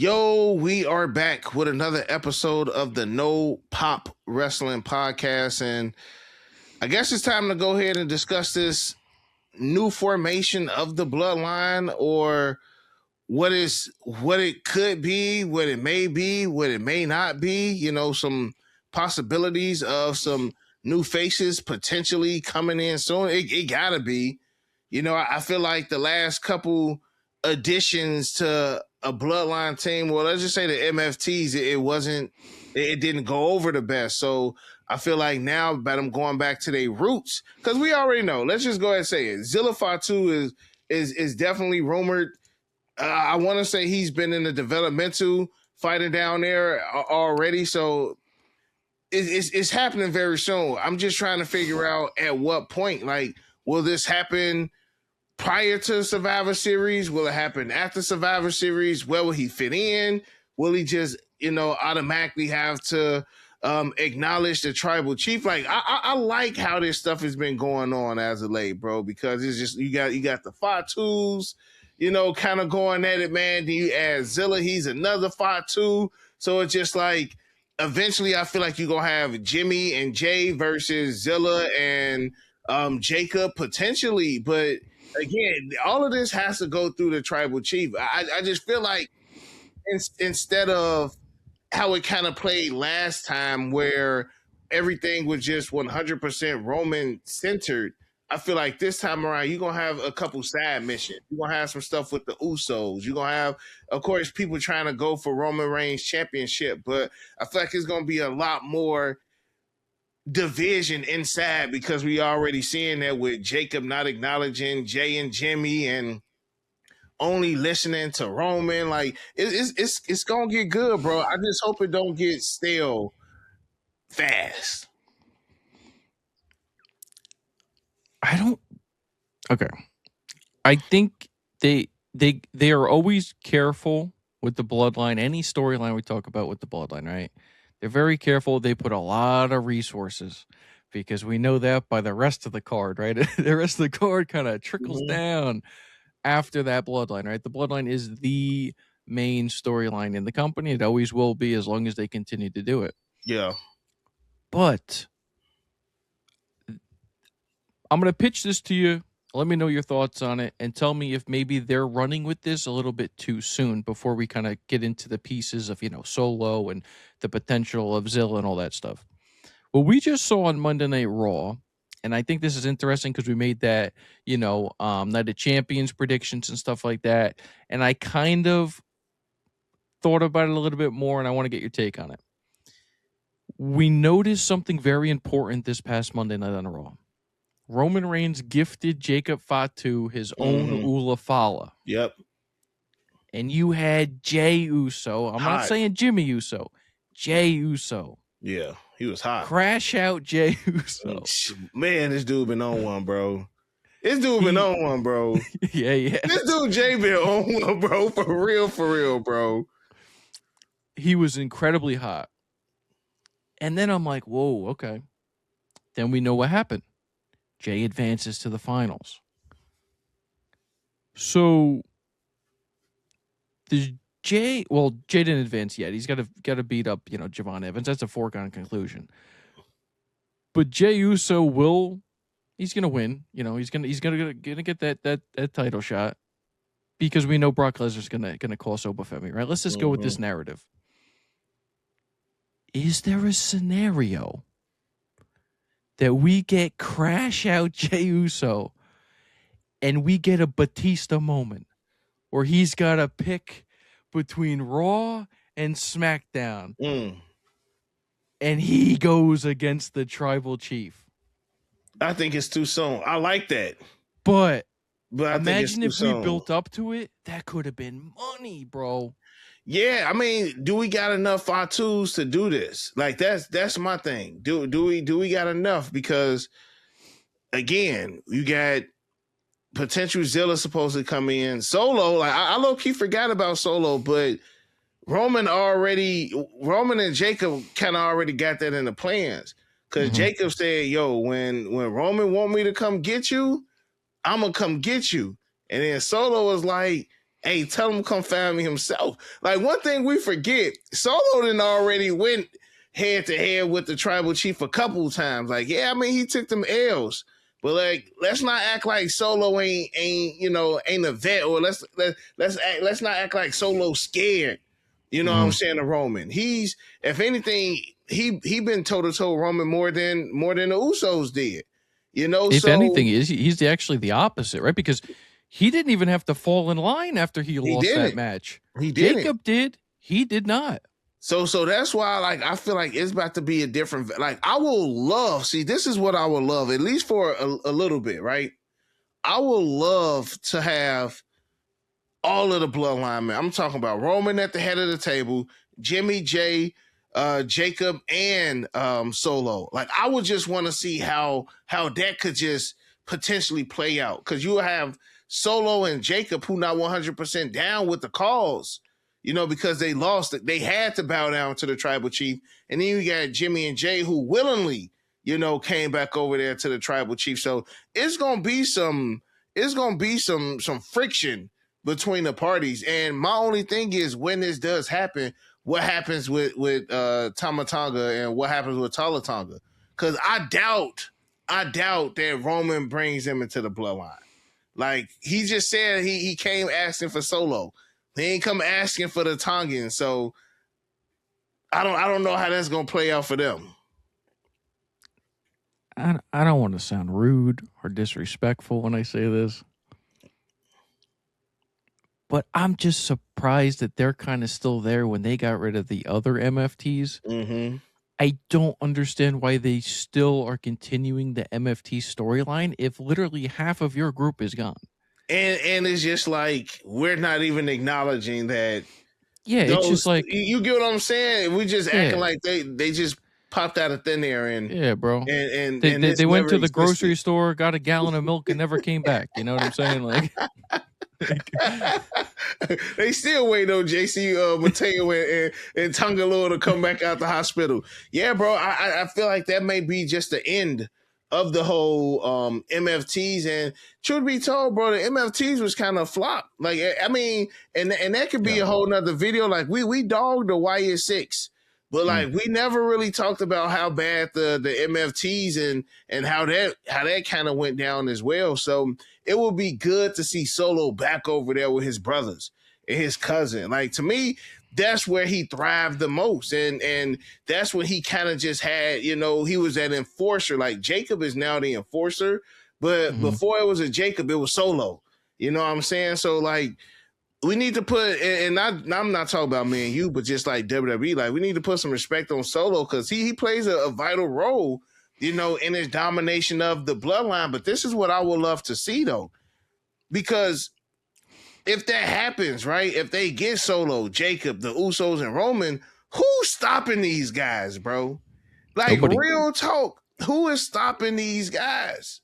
Yo, we are back with another episode of the No Pop Wrestling Podcast. And I guess it's time to go ahead and discuss this new formation of the Bloodline, or what it could be, what it may be, what it may not be. Some possibilities of some new faces potentially coming in soon. It gotta be. I feel like the last couple additions to a Bloodline team, well, let's just say the MFTs, it didn't go over the best. So I feel like now that I'm going back to their roots, because we already know. Let's just go ahead and say it. Zilla Fatu is definitely rumored. I want to say he's been in the developmental fighting down there already. So it's happening very soon. I'm just trying to figure out at what point. Like, will this happen prior to Survivor Series? Will it happen after Survivor Series? Where will he fit in? Will he just, automatically have to acknowledge the tribal chief? Like, I like how this stuff has been going on as of late, bro, because it's just, you got the Fatus, kind of going at it, man. Then you add Zilla, he's another Fatu. So it's just like, eventually I feel like you're going to have Jimmy and Jay versus Zilla and Jacob potentially. But again, all of this has to go through the tribal chief. I just feel like instead of how it kind of played last time, where everything was just 100% Roman centered, I feel like this time around, you're going to have a couple side missions. You're going to have some stuff with the Usos. You're going to have, of course, people trying to go for Roman Reigns championship. But I feel like it's going to be a lot more division inside, because we already seeing that with Jacob not acknowledging Jay and Jimmy and only listening to Roman. Like, it's going to get good, bro. I just hope it don't get stale fast. Okay. I think they are always careful with the Bloodline. Any storyline we talk about with the Bloodline, right? They're very careful. They put a lot of resources, because we know that by the rest of the card, right? The rest of the card kind of trickles down after that Bloodline, right? The Bloodline is the main storyline in the company. It always will be, as long as they continue to do it. Yeah. But I'm going to pitch this to you. Let me know your thoughts on it, and tell me if maybe they're running with this a little bit too soon before we kind of get into the pieces of, Solo and the potential of Zilla and all that stuff. Well, we just saw on Monday Night Raw, and I think this is interesting because we made that, Night of Champions predictions and stuff like that, and I kind of thought about it a little bit more, and I want to get your take on it. We noticed something very important this past Monday night on Raw. Roman Reigns gifted Jacob Fatu his own Ula Fala. Yep. And you had Jay Uso. I'm not saying Jimmy Uso. Jay Uso. Yeah, he was hot. Crash out Jay Uso. Man, this dude been on one, bro. Yeah. This dude Jay been on one, bro. For real, bro. He was incredibly hot. And then I'm like, whoa, okay. Then we know what happened. Jay advances to the finals. So Jay didn't advance yet. He's got to beat up, Javon Evans. That's a foregone conclusion. But Jay Uso he's gonna win. He's gonna get that title shot, because we know Brock Lesnar's gonna call Soba Femi, right? Let's just go with this narrative. Is there a scenario that we get Crash Out Jey Uso and we get a Batista moment where he's got to pick between Raw and SmackDown, and he goes against the Tribal Chief? I think it's too soon. I like that. But I imagine if we built up to it. That could have been money, bro. Yeah, I mean, do we got enough Fatus to do this? Like, that's my thing. Do we got enough? Because again, you got potential Zilla supposed to come in. Solo, like I low key forgot about Solo, but Roman and Jacob kind of already got that in the plans. Because Jacob said, yo, when Roman want me to come get you, I'm gonna come get you. And then Solo was like, Hey, tell him to come find me himself. Like, one thing we forget, Solo done already went head to head with the tribal chief a couple times. Like, yeah, I mean, he took them L's. But like, let's not act like Solo ain't a vet, or let's not act like Solo's scared. You know what I'm saying, to Roman. He's, if anything, he been toe to toe Roman more than the Usos did. You know, If so anything, he's actually the opposite, right? Because he didn't even have to fall in line after he lost that didn't. match. He didn't. Jacob did. He did not. So that's why, like, I feel like it's about to be a different. Like, I will love. See, this is what I would love, at least for a little bit, right? I would love to have all of the bloodline men. I'm talking about Roman at the head of the table, Jimmy, Jay, Jacob, and Solo. Like, I would just want to see how that could just potentially play out, because you have Solo and Jacob who not 100% down with the cause, you know, because they lost it. They had to bow down to the tribal chief. And then you got Jimmy and Jay who willingly, you know, came back over there to the tribal chief. So it's gonna be some friction between the parties. And my only thing is, when this does happen, what happens with Tama Tonga and what happens with Tala Tonga? Because I doubt that Roman brings him into the bloodline. Like, he just said he came asking for Solo. He ain't come asking for the Tongans. So I don't know how that's gonna play out for them. I don't want to sound rude or disrespectful when I say this, but I'm just surprised that they're kind of still there when they got rid of the other MFTs. Mm-hmm. I don't understand why they still are continuing the MFT storyline if literally half of your group is gone. And it's just like, we're not even acknowledging that. Yeah, it's just like, you get what I'm saying. We just acting like they just popped out of thin air, and yeah, bro. And they went to the grocery store, got a gallon of milk, and never came back. You know what I'm saying? Like, they still waiting on JC Mateo and Tongalua to come back out the hospital. Yeah, bro. I feel like that may be just the end of the whole MFTs. And truth be told, bro, the MFTs was kind of flop. Like, I mean, and that could be a whole nother video. Like, we dogged the YS6, but like we never really talked about how bad the MFTs and how that kind of went down as well. So it would be good to see Solo back over there with his brothers and his cousin. Like, to me, that's where he thrived the most. And that's when he kind of just had, you know, he was that enforcer. Like, Jacob is now the enforcer, but before it was a Jacob, it was Solo. You know what I'm saying? So, like, we need to put, and I'm not talking about me and you, but just like WWE, like, we need to put some respect on Solo, because he plays a vital role, you know, in his domination of the bloodline. But this is what I would love to see, though, because if that happens, right, if they get Solo, Jacob, the Usos, and Roman, who's stopping these guys, bro? Like, nobody. Real talk, who is stopping these guys?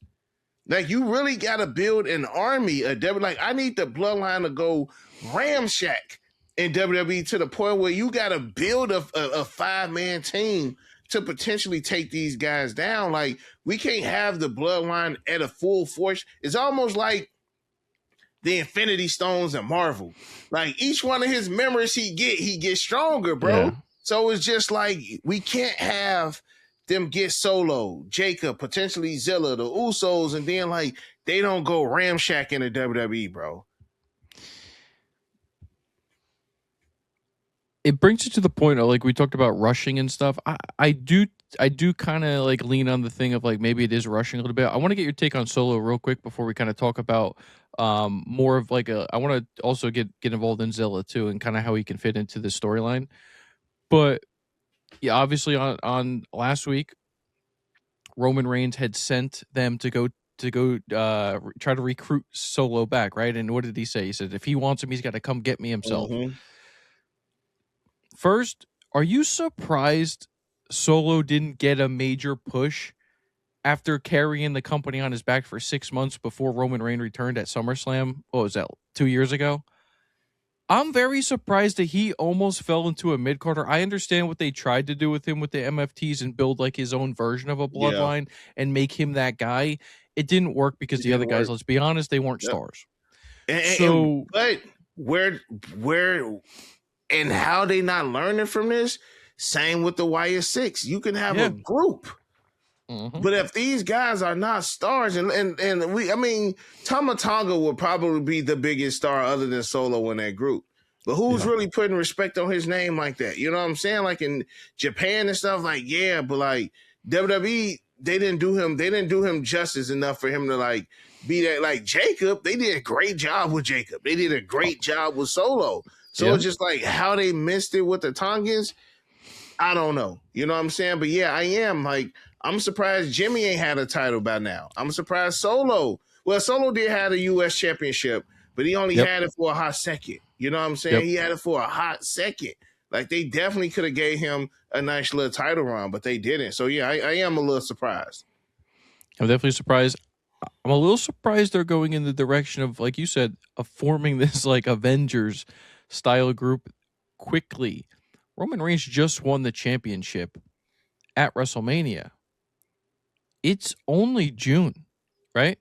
Like, you really got to build an army of WWE. Like, I need the bloodline to go ramshack in WWE to the point where you got to build a 5-man team to potentially take these guys down. Like, we can't have the bloodline at a full force. It's almost like the Infinity Stones in Marvel. Like, each one of his members he gets stronger, bro. Yeah. So it's just like, we can't have them get Solo, Jacob, potentially Zilla, the Usos, and then like they don't go ramshack in the WWE, bro. It brings you to the point of, like, we talked about rushing and stuff. I do kind of like lean on the thing of like, maybe it is rushing a little bit. I want to get your take on Solo real quick before we kind of talk about more of like I want to also get involved in Zilla too, and kind of how he can fit into the storyline. But yeah, obviously on last week, Roman Reigns had sent them to go try to recruit Solo back, right? And what did he say? He said, if he wants him, he's got to come get me himself. First, are you surprised Solo didn't get a major push after carrying the company on his back for 6 months before Roman Reigns returned at SummerSlam? What was that, 2 years ago? I'm very surprised that he almost fell into a mid-carder. I understand what they tried to do with him with the MFTs and build like his own version of a bloodline and make him that guy. It didn't work because the other guys, let's be honest, they weren't stars. But where where and how they not learning from this? Same with the YS6. You can have a group. Mm-hmm. But if these guys are not stars, and we, I mean, Tama Tonga will probably be the biggest star other than Solo in that group. But who's really putting respect on his name like that? You know what I'm saying? Like in Japan and stuff, like, yeah, but like WWE, they didn't do him justice enough for him to like be that. Like Jacob, they did a great job with Jacob. They did a great job with Solo. So it's just like how they missed it with the Tongans. I don't know. You know what I'm saying? But yeah, I am like, I'm surprised Jimmy ain't had a title by now. I'm surprised Solo. Well, Solo did have a U.S. championship, but he only had it for a hot second. You know what I'm saying? He had it for a hot second. Like they definitely could have gave him a nice little title run, but they didn't. So yeah, I am a little surprised. I'm definitely surprised. I'm a little surprised they're going in the direction of, like you said, of forming this like Avengers style group quickly. Roman Reigns just won the championship at WrestleMania. It's only June, right?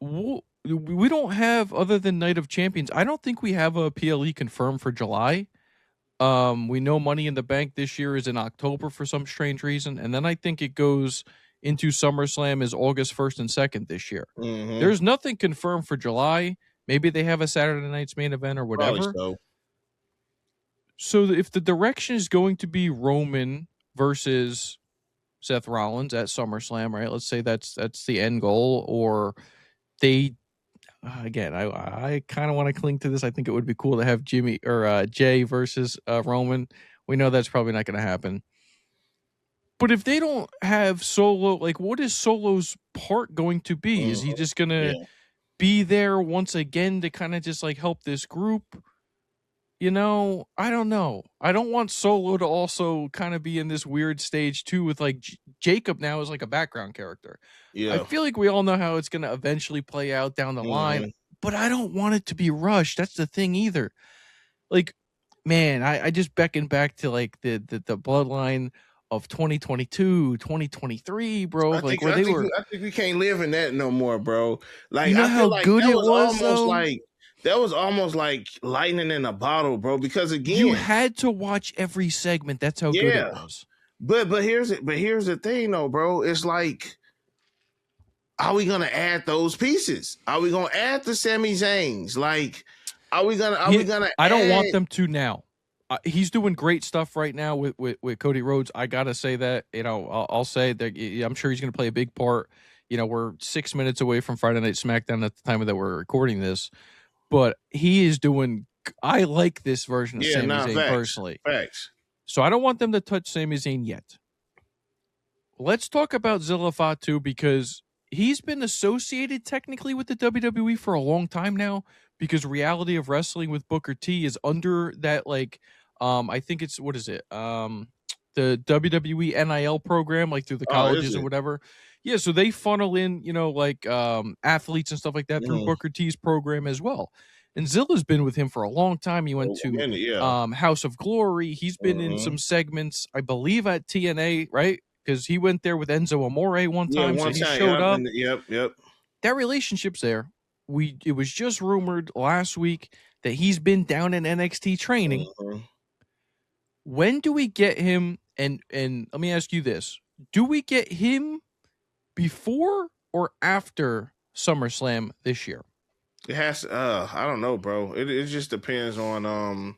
We don't have, other than Night of Champions, I don't think we have a PLE confirmed for July. We know Money in the Bank this year is in October for some strange reason, and then I think it goes into SummerSlam is August 1st and 2nd this year. Mm-hmm. There's nothing confirmed for July. Maybe they have a Saturday night's main event or whatever. So if the direction is going to be Roman versus Seth Rollins at SummerSlam, right? Let's say that's the end goal, or they again, I kind of want to cling to this. I think it would be cool to have Jimmy or Jay versus Roman. We know that's probably not going to happen. But if they don't have Solo, like, what is Solo's part going to be? Is he just going to be there once again to kind of just like help this group? You know, I don't know. I don't want Solo to also kind of be in this weird stage too with like Jacob now is like a background character. I feel like we all know how it's going to eventually play out down the line, but I don't want it to be rushed. That's the thing either. Like, man, I just beckon back to like the bloodline of 2022, 2023, bro. I think we can't live in that no more, bro. Like, you know I feel how like good that it was was, almost though? like that was almost like lightning in a bottle, bro. Because again, you had to watch every segment. That's how good it was. But here's the thing, though, bro. It's like, are we gonna add those pieces? Are we gonna add the Sami Zayns? Like, are we gonna? I don't want them to now. He's doing great stuff right now with Cody Rhodes. I gotta say that. You know, I'll say that. I'm sure he's gonna play a big part. You know, we're 6 minutes away from Friday Night SmackDown at the time that we're recording this, but he is doing. I like this version of Sami Zayn personally. Facts. So I don't want them to touch Sami Zayn yet. Let's talk about Zilla Fatu because he's been associated technically with the WWE for a long time now, because Reality of Wrestling with Booker T is under that, like, I think it's, what is it? The WWE NIL program, like through the colleges or whatever. Yeah, so they funnel in, you know, like athletes and stuff like that through Booker T's program as well. And Zilla's been with him for a long time. He went to House of Glory. He's been in some segments, I believe, at TNA, right? Because he went there with Enzo Amore one time, so he showed up. Yep. That relationship's there. It was just rumored last week that he's been down in NXT training. When do we get him? And let me ask you this: do we get him before or after SummerSlam this year? It has. I don't know, bro. It just depends on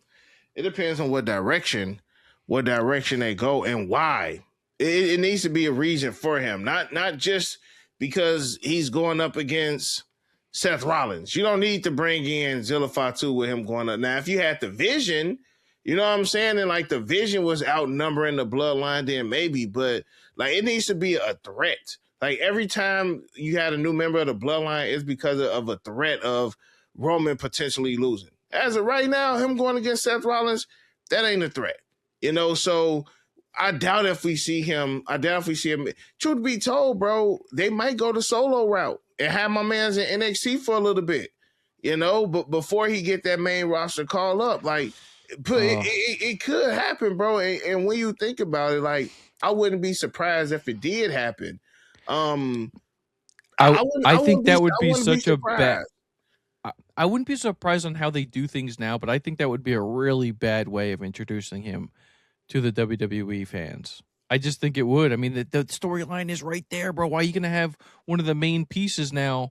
It depends on what direction they go and why. It needs to be a reason for him, not just because he's going up against Seth Rollins. You don't need to bring in Zilla Fatu with him going up. Now, if you had the vision, you know what I'm saying, and like the vision was outnumbering the bloodline, then maybe. But like, it needs to be a threat. Like, every time you had a new member of the bloodline, it's because of a threat of Roman potentially losing. As of right now, him going against Seth Rollins, that ain't a threat. You know, so I doubt if we see him. Truth be told, bro, they might go the Solo route and have my man's in NXT for a little bit, you know, but before he get that main roster call up, like, it could happen, bro. And when you think about it, like, I wouldn't be surprised if it did happen. I think that would be such a bad. I wouldn't be surprised on how they do things now, but I think that would be a really bad way of introducing him to the WWE fans. I just think it would. I mean, the storyline is right there, bro. Why are you going to have one of the main pieces now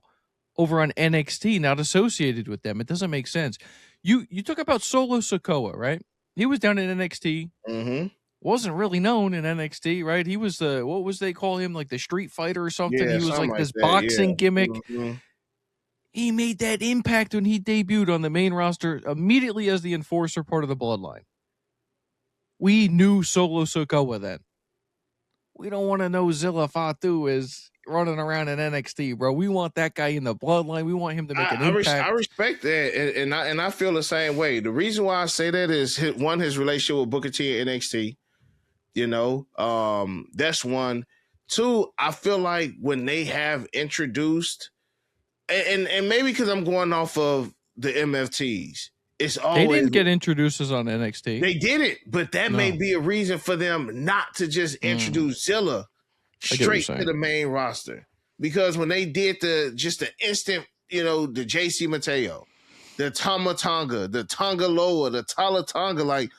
over on NXT, not associated with them? It doesn't make sense. You talk about Solo Sikoa, right? He was down in NXT. Mm-hmm. Wasn't really known in NXT, right? He was the, what was they call him, like the Street Fighter or something? Yeah, He was something like like this that. boxing Yeah. gimmick. Mm-hmm. He made that impact when he debuted on the main roster immediately as the enforcer, part of the Bloodline. We knew Solo Sikoa then. We don't want to know Zilla Fatu is running around in NXT, bro. We want that guy in the Bloodline. We want him to make an impact. I respect that, and I feel the same way. The reason why I say that is his relationship with Booker T and NXT. You know, that's one. Two, I feel like when they have introduced, and maybe because I'm going off of the MFTs, it's always they didn't get introduced on NXT. They did it, but that may be a reason for them not to just introduce Zilla straight to the main roster. Because when they did the instant, you know, the JC Mateo, the Tama Tonga, the Tonga Loa, the Tala Tonga, like.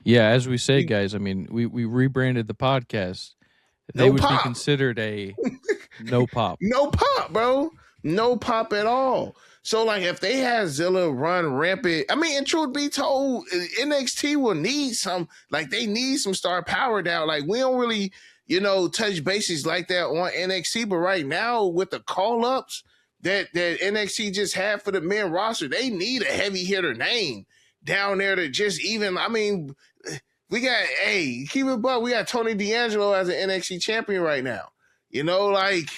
Yeah, as we say, guys, I mean, we rebranded the podcast. They would be considered a no pop. No pop, bro. No pop at all. So, like, if they had Zilla run rampant, I mean, and truth be told, NXT will need some, like, they need some star power now. Like, we don't really, you know, touch bases like that on NXT, but right now, with the call-ups that NXT just had for the men roster, they need a heavy hitter name down there to just even, I mean, we got, hey, keep it buck, we got Tony D'Angelo as an NXT champion right now. You know, like,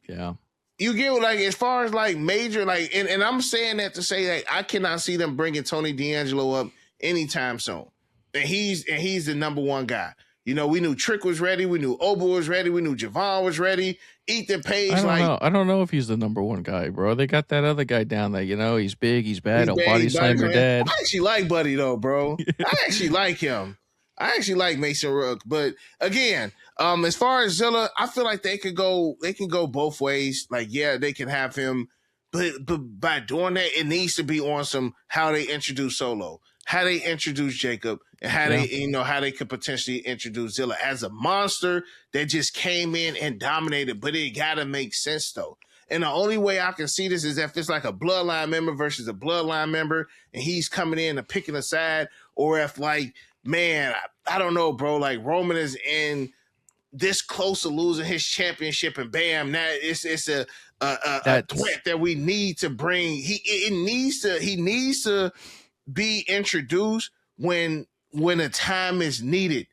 yeah. You get, like, as far as, like, major, like, and I'm saying that to say, like, I cannot see them bringing Tony D'Angelo up anytime soon. And he's the number one guy. You know, we knew Trick was ready. We knew Oba was ready. We knew Javon was ready. Ethan Page, I don't know if he's the number one guy, bro. They got that other guy down there. You know, he's big, he's bad. He'll body slam your dad. I actually like Buddy, though, bro. I actually like him. I actually like Mason Rook. But, again, as far as Zilla, I feel like they can go both ways. Like, yeah, they can have him, but by doing that, it needs to be on some how they introduce Solo, how they introduce Jacob, and how they, you know, how they could potentially introduce Zilla as a monster that just came in and dominated. But it gotta make sense though. And the only way I can see this is if it's like a Bloodline member versus a Bloodline member, and he's coming in and picking a side, or if, like, man, I don't know, bro. Like, Roman is in this close to losing his championship, and bam, now it's a threat that we need to bring. He needs to be introduced when a time is needed.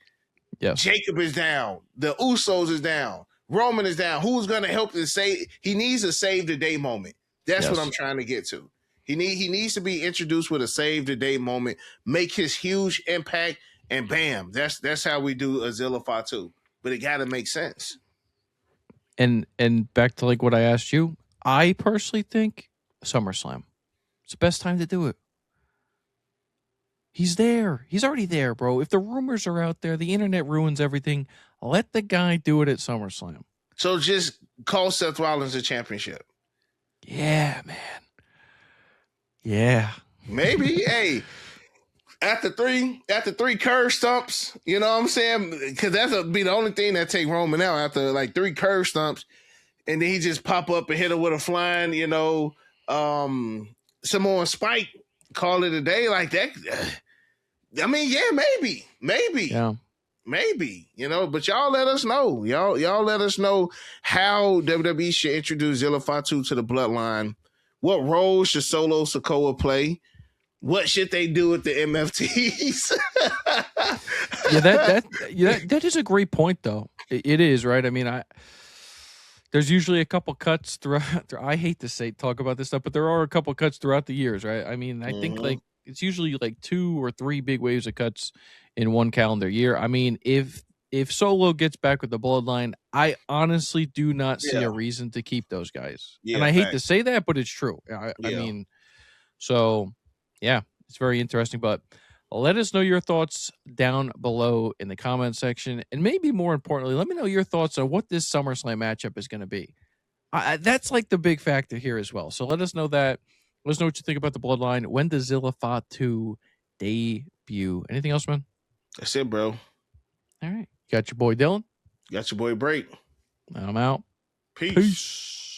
Yes. Jacob is down. The Usos is down. Roman is down. Who's going to help to save? He needs a save the day moment. That's what I'm trying to get to. He needs to be introduced with a save the day moment, make his huge impact, and bam, that's how we do a Zilla Fatu. But it got to make sense. And back to, like, what I asked you, I personally think SummerSlam. It's the best time to do it. He's there. He's already there, bro. If the rumors are out there, the internet ruins everything. Let the guy do it at SummerSlam. So just call Seth Rollins a championship. Yeah, man. Yeah. Maybe. Hey, after three curve stumps, you know what I'm saying? Because that'll be the only thing that take Roman out after, like, 3 curve stumps, and then he just pop up and hit her with a flying, you know, Samoan Spike, call it a day like that. I mean, yeah, maybe, Yeah. maybe, you know. But y'all let us know. Y'all let us know how WWE should introduce Zilla Fatu to the Bloodline. What role should Solo Sikoa play? What should they do with the MFTs? that is a great point, though. It is, right? I mean, there's usually a couple cuts throughout. I hate to talk about this stuff, but there are a couple cuts throughout the years, right? I mean, I think, like, it's usually like 2 or 3 big waves of cuts in one calendar year. I mean, if Solo gets back with the Bloodline, I honestly do not see a reason to keep those guys. And I hate to say that, but it's true. I mean, so yeah, it's very interesting. But Let us know your thoughts down below in the comment section. And maybe more importantly, let me know your thoughts on what this SummerSlam matchup is going to be. That's like the big factor here as well. So let us know that. Let us know what you think about the Bloodline. When does Zilla Fatu debut? Anything else, man? That's it, bro. All right. You got your boy Dylan. Got your boy Break. I'm out. Peace. Peace.